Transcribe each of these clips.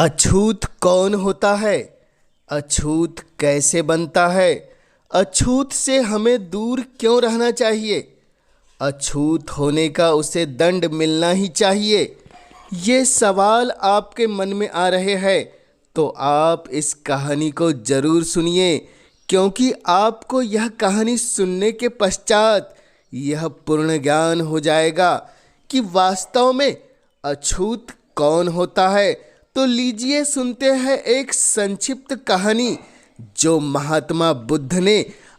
अछूत कौन होता है? अछूत कैसे बनता है? अछूत से हमें दूर क्यों रहना चाहिए? अछूत होने का उसे दंड मिलना ही चाहिए। ये सवाल आपके मन में आ रहे हैं तो आप इस कहानी को ज़रूर सुनिए, क्योंकि आपको यह कहानी सुनने के पश्चात यह पूर्ण ज्ञान हो जाएगा कि वास्तव में अछूत कौन होता है। तो लीजिए सुनते हैं एक संक्षिप्त कहानी जो महात्मा बुद्ध ने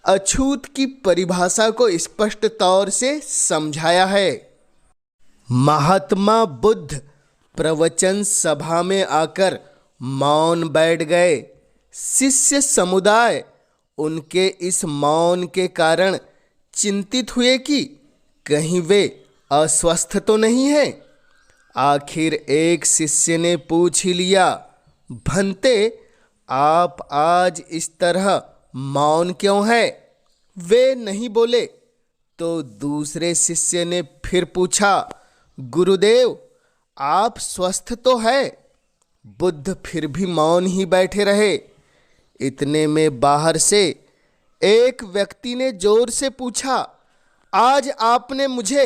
अछूत की परिभाषा को स्पष्ट तौर से समझाया है। महात्मा बुद्ध प्रवचन सभा में आकर मौन बैठ गए। शिष्य समुदाय उनके इस मौन के कारण चिंतित हुए कि कहीं वे अस्वस्थ तो नहीं हैं। आखिर एक शिष्य ने पूछ ही लिया, भंते आप आज इस तरह मौन क्यों है? वे नहीं बोले तो दूसरे शिष्य ने फिर पूछा, गुरुदेव आप स्वस्थ तो है? बुद्ध फिर भी मौन ही बैठे रहे। इतने में बाहर से एक व्यक्ति ने जोर से पूछा, आज आपने मुझे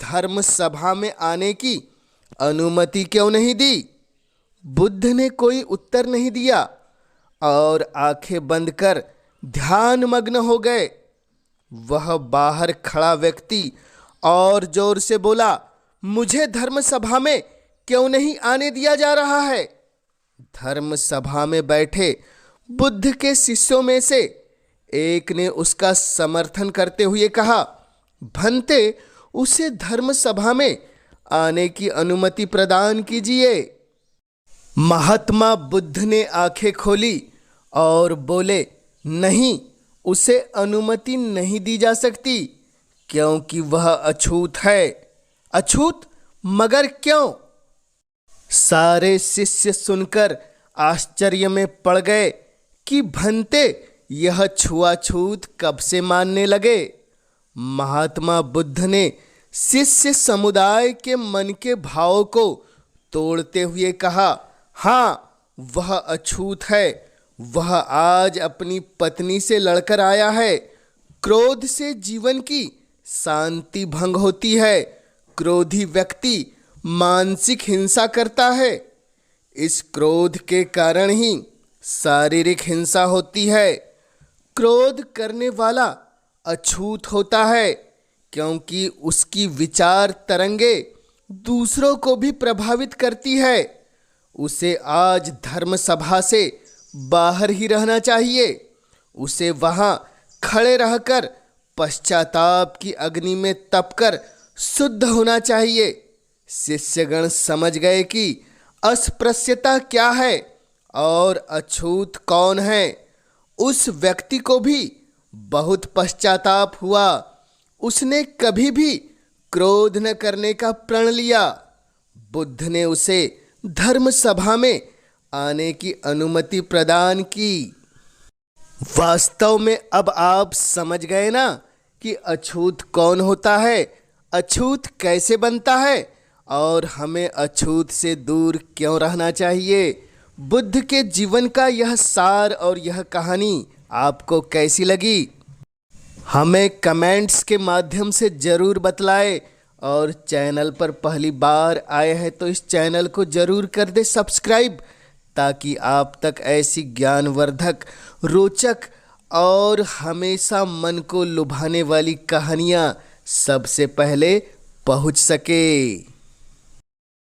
धर्म सभा में आने की अनुमति क्यों नहीं दी? बुद्ध ने कोई उत्तर नहीं दिया और आंखें बंद कर ध्यान मग्न हो गए। वह बाहर खड़ा व्यक्ति और जोर से बोला, मुझे धर्म सभा में क्यों नहीं आने दिया जा रहा है? धर्म सभा में बैठे बुद्ध के शिष्यों में से एक ने उसका समर्थन करते हुए कहा, भंते उसे धर्म सभा में आने की अनुमति प्रदान कीजिए। महात्मा बुद्ध ने आंखें खोली और बोले, नहीं, उसे अनुमति नहीं दी जा सकती, क्योंकि वह अछूत है। अछूत? मगर क्यों? सारे शिष्य सुनकर आश्चर्य में पड़ गए कि भंते यह छुआछूत कब से मानने लगे। महात्मा बुद्ध ने शिष्य समुदाय के मन के भाव को तोड़ते हुए कहा, हाँ वह अछूत है। वह आज अपनी पत्नी से लड़कर आया है। क्रोध से जीवन की शांति भंग होती है। क्रोधी व्यक्ति मानसिक हिंसा करता है। इस क्रोध के कारण ही शारीरिक हिंसा होती है। क्रोध करने वाला अछूत होता है, क्योंकि उसकी विचार तरंगे दूसरों को भी प्रभावित करती है। उसे आज धर्म सभा से बाहर ही रहना चाहिए। उसे वहाँ खड़े रहकर पश्चाताप की अग्नि में तपकर शुद्ध होना चाहिए। शिष्यगण समझ गए कि अस्पृश्यता क्या है और अछूत कौन है। उस व्यक्ति को भी बहुत पश्चाताप हुआ। उसने कभी भी क्रोध न करने का प्रण लिया। बुद्ध ने उसे धर्म सभा में आने की अनुमति प्रदान की। वास्तव में अब आप समझ गए ना कि अछूत कौन होता है, अछूत कैसे बनता है और हमें अछूत से दूर क्यों रहना चाहिए। बुद्ध के जीवन का यह सार और यह कहानी आपको कैसी लगी? हमें कमेंट्स के माध्यम से ज़रूर बतलाएं और चैनल पर पहली बार आए हैं तो इस चैनल को ज़रूर कर दे सब्सक्राइब, ताकि आप तक ऐसी ज्ञानवर्धक, रोचक और हमेशा मन को लुभाने वाली कहानियाँ सबसे पहले पहुँच सके।